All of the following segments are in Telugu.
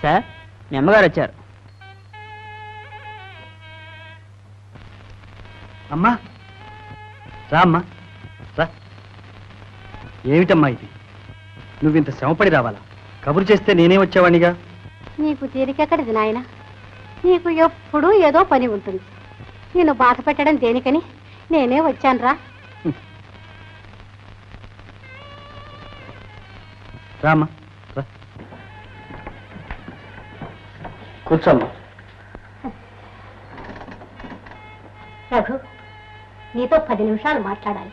సార్ మీ అమ్మగారు వచ్చారు. అమ్మా రా అమ్మా రా. ఏమిటమ్మా ఇది? నువ్వింత శ్రమపడి రావాలా? కబురు చేస్తే నేనే వచ్చేవాణిగా. నీకు తీరికెక్కడిది నాయన? నీకు ఎప్పుడూ ఏదో పని ఉంటుంది. నేను బాధ పెట్టడం దేనికని నేనే వచ్చాను రా. రామ్మా రా. కూర్చోమ్మా. రఘు, నీతో 10 నిమిషాలు మాట్లాడాలి.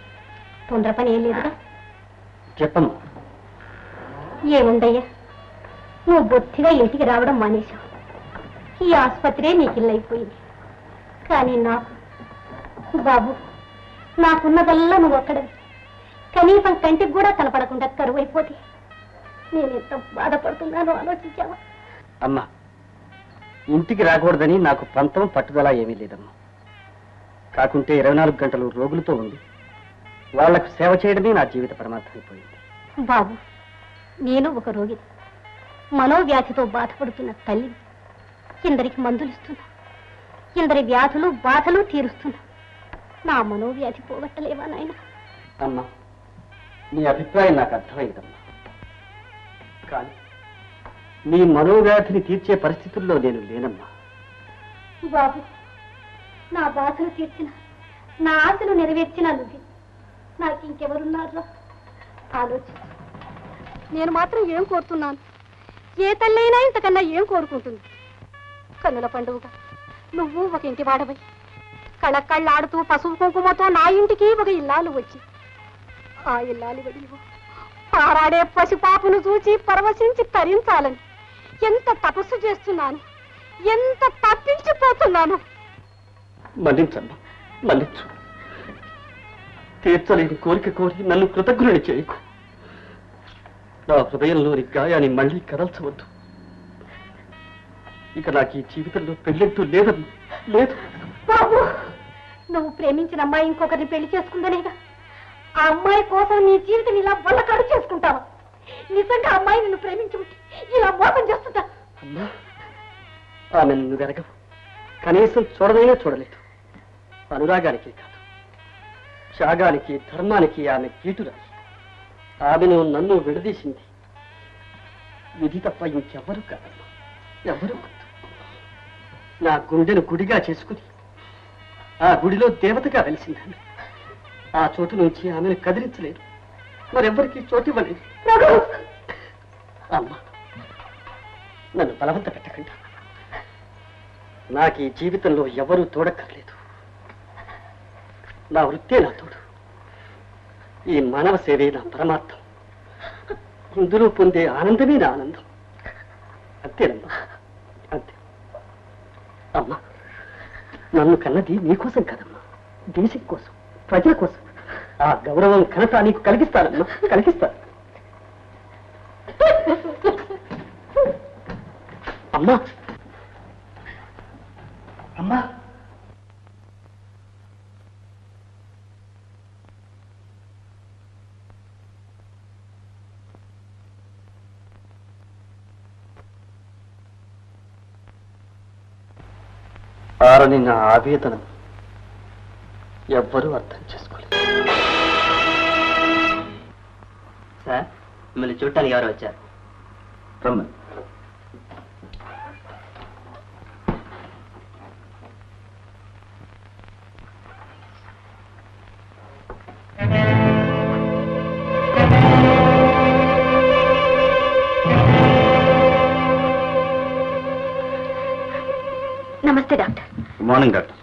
తొందర పని ఏం లేదుగా. చెప్పమ్మా. ఏముందయ్యా, నువ్వు బొత్తిగా ఇంటికి రావడం మానేశావు. ఈ ఆసుపత్రే నీకు ఇల్లు అయిపోయింది. కానీ నాకు బాబు, నాకున్నదల్లా నువ్వు ఒక్కడవి. కనీసం కంటికి కూడా కనపడకుండా కరువు అయిపోతే నేను ఎంత బాధపడుతున్నానో ఆలోచించావా? అమ్మా, ఇంటికి రాకూడదని నాకు పంతం పట్టుదల ఏమీ లేదమ్మా. కాకుంటే 24 గంటలు రోగులతో ఉంది. వాళ్లకు సేవ చేయడమే నా జీవిత పరమార్థం అయిపోయింది. బాబు, నేను ఒక రోగిని, మనోవ్యాధితో బాధపడుతున్న తల్లి. ఇందరికి మందులు ఇస్తున్నా, ఇందరి వ్యాధులు బాధలు తీరుస్తున్నా. నా మనోవ్యాధి పోగొట్టలేవా నాయన? అమ్మా, నీ అభిప్రాయం నాకు అర్థమైందమ్మా. కానీ నీ మనోవ్యాధిని తీర్చే పరిస్థితుల్లో నేను లేనమ్మా. బాబు, నా బాధలు తీర్చిన, నా ఆశలు నెరవేర్చిన నువ్వు. నాకు ఇంకెవరున్నారో ఆలోచించు. నేను మాత్రం ఏం కోరుతున్నాను? ఏ తల్లైనా ఇంతకన్నా ఏం కోరుకుంటుంది? కన్నుల పండుగ నువ్వు ఒక ఇంటి వాడవై, కళ్ళకళ్ళాడుతూ పసుపు కుంకుమతో నా ఇంటికి ఒక ఇల్లాలు వచ్చి, ఆ ఇల్లాలి వడిలో పారాడే పసిపాపును చూచి పరవశించి తరించాలని ఎంత తపస్సు చేస్తున్నాను, ఎంత తప్పించిపోతున్నాను. మన్నించమ్మా, మన్నించు. తీర్చలేని కోరిక కోరి నన్ను కృతజ్ఞుని చేయకు. నా హృదయంలోని గాయాన్ని మళ్ళీ కదల్చవద్దు. ఇక నాకు ఈ జీవితంలో పెళ్ళంటూ లేదమ్మా, లేదు. బాబు, నువ్వు ప్రేమించిన అమ్మాయి ఇంకొకరిని పెళ్లి చేసుకుందనేగా ఆ అమ్మాయి కోసం నీ జీవితం ఇలా వల్లకాడు చేసుకుంటావా? నిజంగా అమ్మాయి నిన్ను ప్రేమించుకుంటే ఇలా మోసం చేస్తుందా? అమ్మా, ఆమె నిన్ను వెరగవు. కనీసం చూడదైనా చూడలేదు. అనురాగానికి కాదు, త్యాగానికి, ధర్మానికి ఆమె కీటురాలి. ఆమెను నన్ను విడదీసింది విధి తప్ప ఇంకెవ్వరూ కాదమ్మా, ఎవరూ కాదు. నా గుండెను గుడిగా చేసుకుని ఆ గుడిలో దేవతగా వెలిసింది ఆమె. ఆ చోటు నుంచి ఆమెను కదిలించలేదు, మరెవ్వరికీ చోటు ఇవ్వలేదు. అమ్మా, నన్ను బలవంత పెట్టకుండా. నాకు ఈ జీవితంలో ఎవరూ తోడక్కర్లేదు. నా వృత్తే నా తోడు. ఈ మానవ సేవే నా పరమార్థం. ఇందులో పొందే ఆనందమే నా ఆనందం. అంతేనమ్మా, అంతే. అమ్మా, నన్ను కన్నది నీకోసం కాదమ్మా, దేశం కోసం, ప్రజల కోసం. ఆ గౌరవం, ఘనత నీకు కలిగిస్తానమ్మా, కలిగిస్తాను. అమ్మా, అమ్మా, ఆరని నా ఆవేదనం ఎవ్వరూ అర్థం చేసుకోలేదు. సార్, మిమ్మల్ని చూడటానికి ఎవరు వచ్చారు? రమ్మని. నమస్తే doctor. Good morning doctor.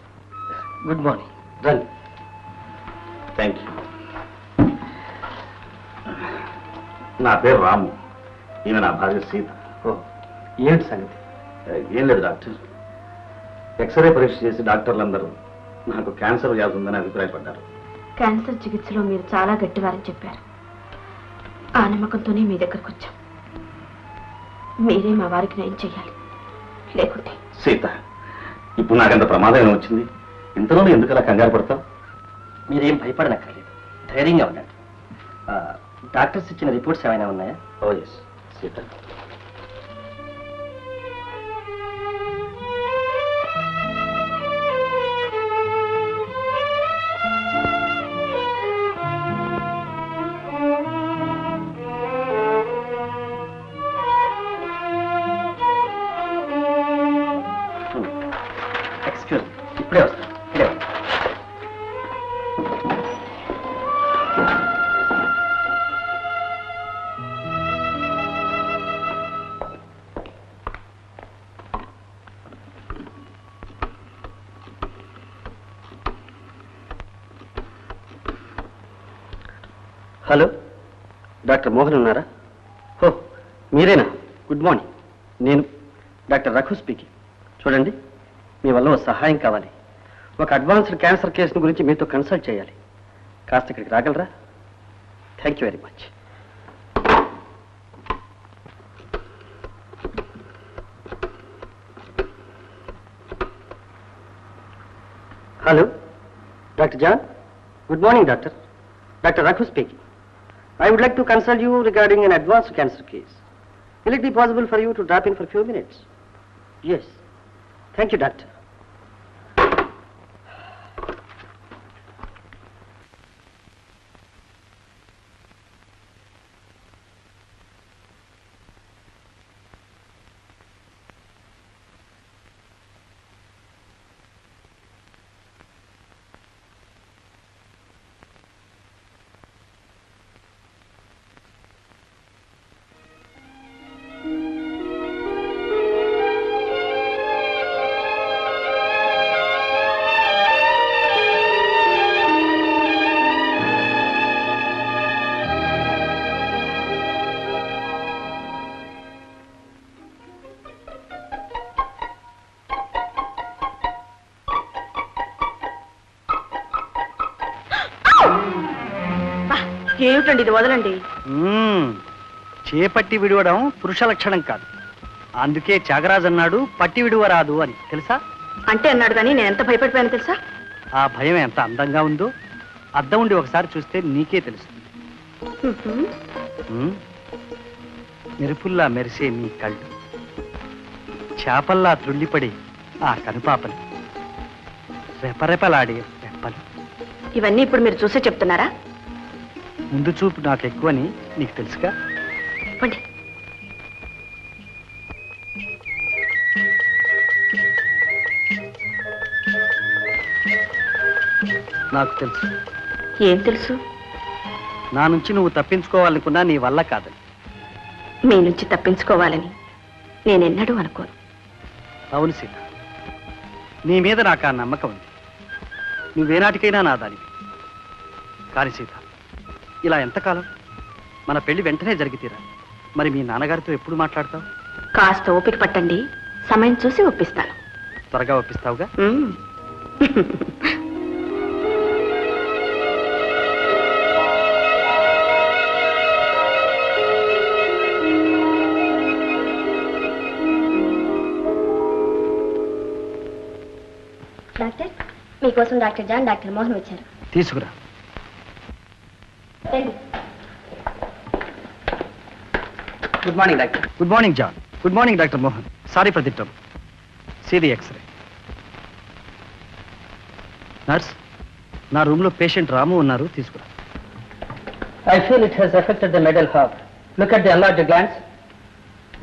Good morning. రండి. Thank you. నా పేరు రాము, ఈమె నా భార్య సీత. ఓ, ఏమిటి సంగతి? ఏం లేదు డాక్టర్, ఎక్స్రే పరీక్ష చేసి డాక్టర్లందరూ నాకు క్యాన్సర్ వ్యాధి ఉందని అభిప్రాయపడ్డారు. క్యాన్సర్ చికిత్సలో మీరు చాలా గట్టివారని చెప్పారు. ఆ నమ్మకంతోనే మీ దగ్గరకు వచ్చాం. మీరే మా వారికి నయం చెయ్యాలి, లేకుంటే. సీత, ఇప్పుడు నాకెంత ప్రమాదం వచ్చింది, ఇంతలోనే ఎందుకు అలా కంగారు పడతావు? మీరేం భయపడనక్కర్లేదు, ధైర్యంగా ఉండండి. డాక్టర్స్ ఇచ్చిన రిపోర్ట్స్ ఏమైనా ఉన్నాయా? ఓ ఎస్ సీత. ఇప్పుడే వస్తాను. ఇప్పుడే వస్తాను. హలో, డాక్టర్ మోహన్ ఉన్నారా? ఓ, మీరేనా? Good morning. నేను డాక్టర్ రఘు స్పీకింగ్. చూడండి, మీ వల్ల ఒక సహాయం కావాలి. ఒక అడ్వాన్స్డ్ క్యాన్సర్ కేసును గురించి మీతో కన్సల్ట్ చేయాలి. కాస్త ఇక్కడికి రాగలరా? Thank you very much. Hello, doctor John. Good morning doctor. Doctor Raghu speaking. I would like to consult you regarding an advanced cancer case. Will it be possible for you to drop in for a few minutes? Yes. Thank you, doctor. ఏమిటండి ఇది? వదలండి. చేపట్టి విడవడం పురుష లక్షణం కాదు. అందుకే త్యాగరాజు అన్నాడు, పట్టి విడువరాదు అని. తెలుసా? అంటే అన్నాడు కానీ నేను ఎంత భయపడిపోయాను తెలుసా? ఆ భయం ఎంత అందంగా ఉందో అద్దం ఉండి ఒకసారి చూస్తే నీకే తెలుస్తుంది. మెరుపుల్లా మెరిసే నీ కళ్ళు, చేపల్లా త్రుళ్ళిపడి ఆ కనుపాపలు, రెపరెపలాడే రెప్పలు. ఇవన్నీ ఇప్పుడు మీరు చూసే చెప్తున్నారా? ముందు చూపు నాకు ఎక్కువని నీకు తెలుసుగా. చెప్పండి. నాకు తెలుసు. ఏం తెలుసు? నా నుంచి నువ్వు తప్పించుకోవాలనుకున్నా నీ వల్ల కాదని. మీ నుంచి తప్పించుకోవాలని నేనెన్నడూ అనుకోను. అవును సీత, నీ మీద నాకు ఆ నమ్మకం ఉంది. నువ్వేనాటికైనా నా దానివి. కానీ సీత, ఇలా ఎంతకాలం? మన పెళ్లి వెంటనే జరిగితీరా. మరి మీ నాన్నగారితో ఎప్పుడు మాట్లాడతావు? కాస్త ఓపిక పట్టండి, సమయం చూసి ఒప్పిస్తాను. త్వరగా ఒప్పిస్తావుగా? డాక్టర్, మీకోసం డాక్టర్ జాన్, డాక్టర్ మోహన్ వచ్చారు. తీసుకురా. Good morning doctor. Good morning John. Good morning doctor Mohan. Sorry for the trouble. See the x-ray. Nurse, నా రూమ్లో పేషెంట్ రాము ఉన్నారు, తీసుకురా. I feel it has affected the middle half. Look at the enlarged glands.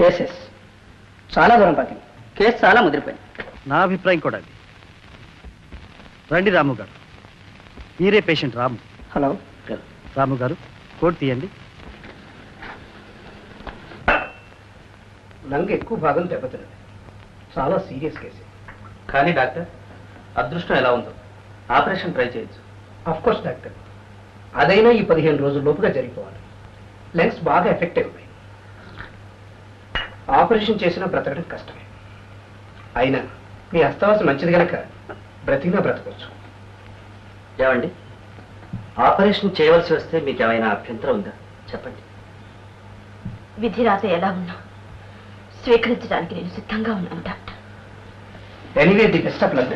Yes. చాలా దూరం పట్టింది. కేసు చాలా ముదిరిపోయింది. నా అభిప్రాయం కూడా అది. రండి రాము గారు, మీరే పేషెంట్ రాము. హలో రాము గారు, కోట్ తీయండి. లంగ్ ఎక్కువ భాగం దెబ్బతిన్నది. చాలా సీరియస్ కేసు. కానీ డాక్టర్, అదృష్టం ఎలా ఉందో ఆపరేషన్ ట్రై చేయొచ్చు. ఆఫ్ కోర్స్ డాక్టర్, అదైనా ఈ 15 రోజుల లోపుగా జరిగిపోవాలి. లంగ్స్ బాగా ఎఫెక్ట్ అయిపోయాయి. ఆపరేషన్ చేసినా బ్రతకడం కష్టమే. అయినా మీ అస్తవాసం మంచిది కనుక బ్రతికినా బ్రతకొచ్చు. ఏమండి, ఆపరేషన్ చేయవలసి వస్తే మీకు ఏమైనా అభ్యంతరం ఉందా? చెప్పండి. విధి రాత ఎలా ఉన్నా స్వీకరించడానికి నేను సిద్ధంగా ఉన్నాను doctor. Anyway, the best of luck.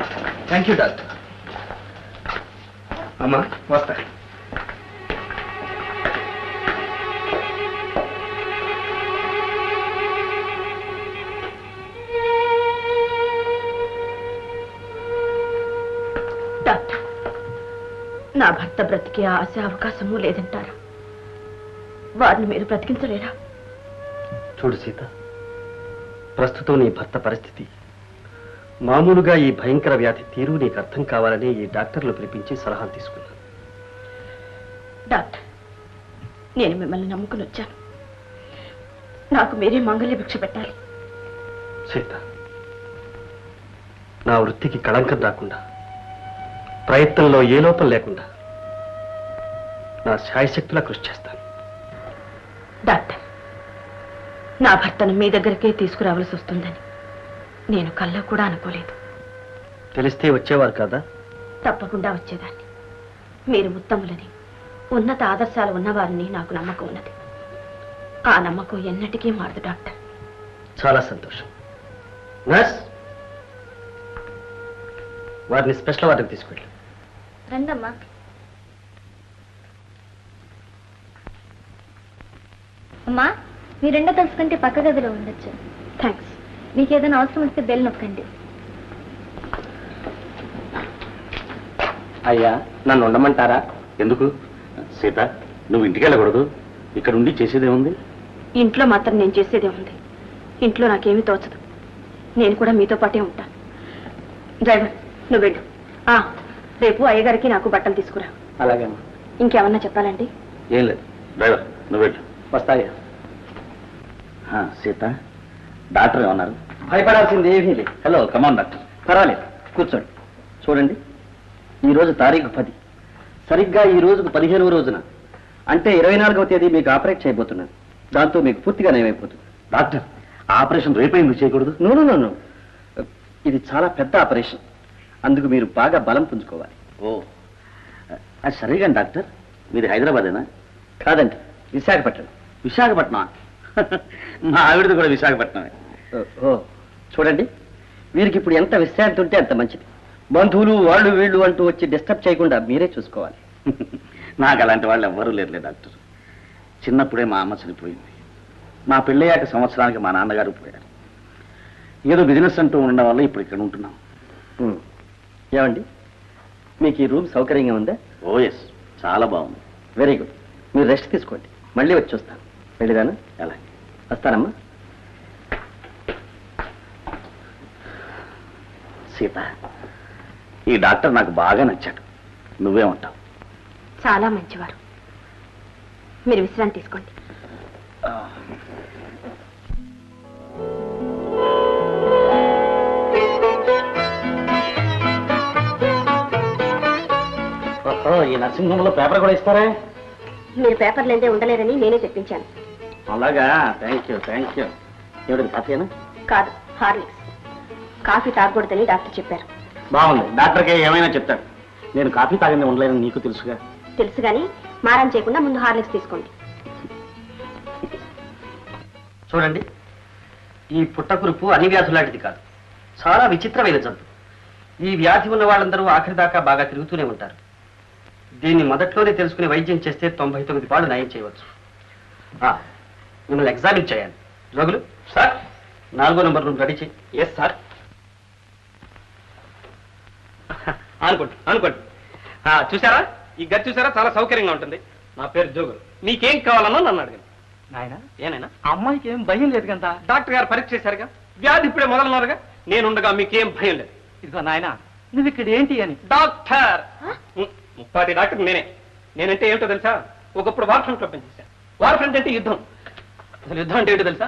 Thank you doctor. అమ్మా వస్తా. డాక్టర్, నా భర్త బ్రతికే ఆశ అవకాశము లేదంటారా? వారిని మీరు బ్రతికించలేరా? చూడు సీత, ప్రస్తుతం నీ భర్త పరిస్థితి మామూలుగా ఈ భయంకర వ్యాధి తీరు నీకు అర్థం కావాలని ఈ డాక్టర్లు పిలిపించి సలహాలు తీసుకున్నాను. డాక్టర్, నేను మిమ్మల్ని నమ్ముకుని వచ్చాను. నాకు మీరే మంగళ భిక్ష పెట్టాలి. సీత, నా వృత్తికి కళంకం రాకుండా, ప్రయత్నంలో ఏ లోపం లేకుండా నా శాయశక్తులా కృషి చేస్తాను. డాక్టర్, నా భర్తను మీ దగ్గరికే తీసుకురావాల్సి వస్తుందని నేను కల్లో కూడా అనుకోలేదు. తెలిస్తే వచ్చేవారు కదా? తప్పకుండా వచ్చేదాన్ని. మీరు ఉత్తములని, ఉన్నత ఆదర్శాలు ఉన్నవారిని నాకు నమ్మకం ఉన్నది. ఆ నమ్మకం ఎన్నటికీ మారదు డాక్టర్. చాలా సంతోషం. నర్స్, వారిని స్పెషల్ వార్డుకి తీసుకెళ్ళి. రండమ్మా. అమ్మా, మీరెండో తెలుసుకుంటే పక్క గదిలో ఉండొచ్చు. థ్యాంక్స్. మీకు ఏదైనా అవసరం వస్తే బెల్ నొక్కండి. అయ్యా, నన్ను ఉండమంటారా? ఎందుకు సీత, నువ్వు ఇంటికి వెళ్ళకూడదు? ఇక్కడ ఉండి చేసేదేముంది? ఇంట్లో మాత్రం నేను చేసేదే ఉంది. ఇంట్లో నాకేమీ తోచదు. నేను కూడా మీతో పాటే ఉంటాను. డ్రైవర్, నువ్వు వెళ్ళు. రేపు అయ్యగారికి నాకు బట్టలు తీసుకురా. అలాగే. ఇంకేమన్నా చెప్పాలండి? ఏం లేదు. డ్రైవర్, నువ్వు వెళ్ళు. వస్తాయా? సీత, డాక్టర్ ఏమన్నారు? భయపడాల్సింది ఏమీ లేదు. Hello, come on doctor. పర్వాలేదు, కూర్చోండి. చూడండి, ఈరోజు తారీఖు 10. సరిగ్గా ఈ రోజుకు 15వ రోజున, అంటే 24వ తేదీ మీకు ఆపరేట్ చేయబోతున్నాను. దాంతో మీకు పూర్తిగా నయమైపోతుంది. డాక్టర్, ఆపరేషన్ రేపే ఎందుకు చేయకూడదు? నో, ఇది చాలా పెద్ద ఆపరేషన్. అందుకు మీరు బాగా బలం పుంజుకోవాలి. ఓ, అది సరేగా డాక్టర్. మీది హైదరాబాదేనా? కాదండి, విశాఖపట్నం. విశాఖపట్నం? మా ఆవిడది కూడా విశాఖపట్నమే. ఓ, చూడండి, వీరికి ఇప్పుడు ఎంత విశ్రాంతి ఉంటే అంత మంచిది. బంధువులు వాళ్ళు వీళ్ళు అంటూ వచ్చి డిస్టర్బ్ చేయకుండా మీరే చూసుకోవాలి. నాకు అలాంటి వాళ్ళు ఎవ్వరూ లేరులే డాక్టర్. చిన్నప్పుడే మా అమ్మ చనిపోయింది. మా పెళ్ళయ్యాక సంవత్సరానికి మా నాన్నగారు పోయారు. ఏదో బిజినెస్ అంటూ ఉండడం వల్ల ఇప్పుడు ఇక్కడ ఉంటున్నాం. ఏమండి, మీకు ఈ రూమ్ సౌకర్యంగా ఉందా? ఓ ఎస్, చాలా బాగుంది. Very good. మీరు రెస్ట్ తీసుకోండి, మళ్ళీ వచ్చి వస్తాను. వెళ్ళిదానా? అలాగే. వస్తానమ్మా. సీత, ఈ డాక్టర్ నాకు బాగా నచ్చాడు. నువ్వేమంటావు? చాలా మంచివారు. మీరు విశ్రాంతి తీసుకోండి. ఈ నర్సింగ్ హోమ్ లో పేపర్ కూడా ఇస్తారా? మీరు పేపర్ లేదే ఉండలేరని నేనే చెప్పించాను. అలాగా, థ్యాంక్ యూ. ఏమిటి, కాఫీనా? కాదు, హార్లిక్స్. కాఫీ తాగకూడదని డాక్టర్ చెప్పారు. బాగుంది. డాక్టర్కి ఏమైనా చెప్తాడు. నేను కాఫీ తాగింది ఉండలేదని నీకు తెలుసుగా. తెలుసు కానీ మారం చేయకుండా ముందు హార్లిక్స్ తీసుకోండి. చూడండి, ఈ పుట్టకురుపు అన్ని వ్యాధులు లాంటిది కాదు. చాలా విచిత్రమైన జబ్బు. ఈ వ్యాధి ఉన్న వాళ్ళందరూ ఆఖరి దాకా బాగా తిరుగుతూనే ఉంటారు. దీన్ని మొదట్లోనే తెలుసుకుని వైద్యం చేస్తే 99 పాళ్ళు నయం చేయవచ్చు. మిమ్మల్ని ఎగ్జామిన్ చేయాలి. రోగులు సార్, 4వ నంబర్ రూమ్ రెడీ చేయి. Yes sir. అనుకోండి. చూసారా, ఈ గది చూసారా, చాలా సౌకర్యంగా ఉంటుంది. నా పేరు జోగులు. మీకేం కావాలన్నా నన్ను అడగండి. నాయనా, ఏనైనా అమ్మాయికి ఏం భయం లేదు కదా? డాక్టర్ గారు పరీక్ష చేశారుగా, వ్యాధి ఇప్పుడే మొదలన్నారుగా. నేనుండగా మీకేం భయం లేదు. ఇదిగో నాయనా, నువ్వు ఇక్కడ ఏంటి అని. డాక్టర్, ముప్పాటి డాక్టర్ నేనంటే ఏమిటో తెలుసా? ఒకప్పుడు వార్ ఫ్రంట్ లో పనిచేశాను. వార్ ఫ్రంట్ అంటే యుద్ధం. అసలు యుద్ధం అంటే ఏంటో తెలుసా?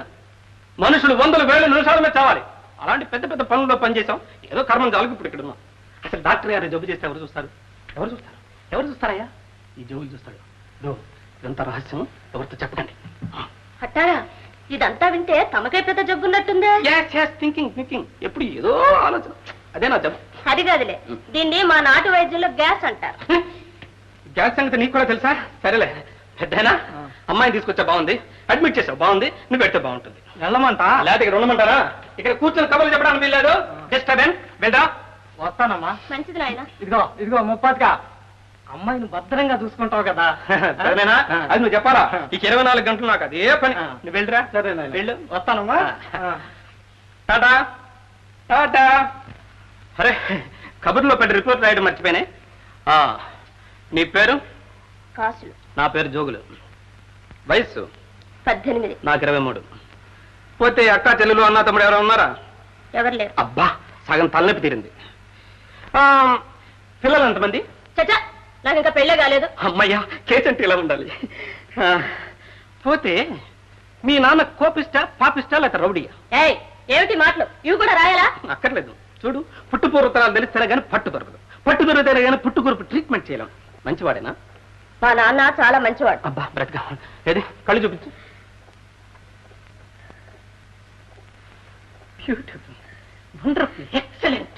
మనుషులు 100,000 నిమిషాల మీద చావాలి. అలాంటి పెద్ద పెద్ద పనుల్లో పనిచేసాం. ఏదో కర్మం చాలకు ఇప్పుడు ఇక్కడ ఉన్నాం. అసలు డాక్టర్ గారు జబ్బు చేస్తే ఎవరు చూస్తారు? ఎవరు చూస్తారయ్యా? ఈ జోగులు చూస్తాడు. ఇదంతా రహస్యం, ఎవరితో చెప్పకండి. అట్టారా, ఇదంతా వింటే తమకై పెద్ద జబ్బున్నట్టుందే. థింకింగ్ ఎప్పుడు ఏదో ఆలోచన. అదే నా జబ్బు. అది కాదులే, దీన్ని మా నాటు వైద్యంలో గ్యాస్ అంటారు. గ్యాస్ సంగతి నీకు కూడా తెలుసా? సరేలే, పెద్దనా అమ్మాయిని తీసుకొచ్చా బాగుంది, అడ్మిట్ చేసావు బాగుంది, నువ్వు పెడితే బాగుంటుంది. వెళ్ళమంటా లేకపోతే ఇక్కడ ఉండమంటారా? ఇక్కడ కూర్చొని కబుర్లు చెప్పడానికి వీల్లేదు. డిస్టర్బెన్స్. వెళ్ళా. వస్తానమ్మా. మంచిది నాయన. ఇదిగో ముప్పాతిగా అమ్మాయిని భద్రంగా చూసుకుంటావు కదా. సరేనా? అది నువ్వు చెప్పాలా? ఇక 24 గంటలు నాకు అదే పని. నువ్వు వెళ్ళరా. సరే వెళ్ళు. వస్తానమ్మా. టాటా. అరే, కబుర్లో పెద్ద రిపోర్ట్ రాయడం మర్చిపోయినాయి. నీ పేరు? కాసులు. నా పేరు జోగులు. వయస్సు? 18. నాకు 23. పోతే అక్క చెల్లెలు అన్న తమ్ముడు ఎవరు ఉన్నారా? ఎవరు లేరు. అబ్బా, సగం తలనొప్పి తీరింది. పిల్లలు ఎంతమంది? చచ్చా, నాకు ఇంకా పెళ్ళే కాలేదు. అమ్మయ్యా, కేసు అంటే ఇలా ఉండాలి. పోతే మీ నాన్న కోపిస్టా, పాపిస్టా, లేక రౌడీయా? ఏయ్, ఏమిటి మాటలు? ఇవి కూడా రాయాలా? అక్కర్లేదు. చూడు, పుట్టు పూర్వతరాలు తెలిస్తేనే కానీ పట్టు దొరకదు, పట్టు దొరికితేనే కానీ పుట్టుకూరుపు ట్రీట్మెంట్ చేయలేం. మంచివాడేనా? మా నాన్న చాలా మంచివాడు. అబ్బా, బ్రతక. ఏది, కళ్ళు చూపించు. Beautiful, wonderful, excellent.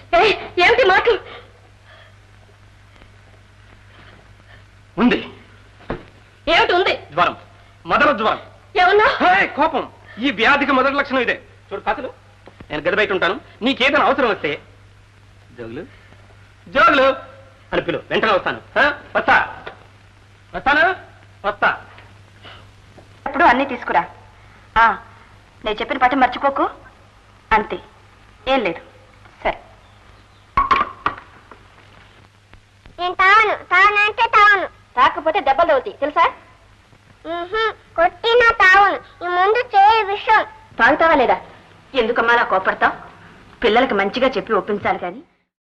ఏమిటి మాటలు? ఉంది. ఏమిటి ఉంది? జ్వరం, మొదల జ్వరం. ఏమన్నా? కోపం. ఈ వ్యాధికి మొదటి లక్షణం ఇదే. చూడు కాసులు, నేను గది బయట ఉంటాను. నీకేదైనా అవసరం వస్తే జోగులు జోగులు అని పిలువు, వెంటనే వస్తాను. వస్తా వస్తాను వస్తా. ఎప్పుడు అన్నీ తీసుకురా. నేను చెప్పిన పాట మర్చిపోకు. అంతే, ఏం లేదు. సరే. నేను తాను తానంటే తాను, తాకపోతే దెబ్బలు అవుతాయి తెలుసా? కొట్టినా తావును. ఈ ముందు చేయ విషయం. తాగుతావా లేదా? ఎందుకమ్మా అలా కోపడతావు? పిల్లలకి మంచిగా చెప్పి ఒప్పించాలి కానీ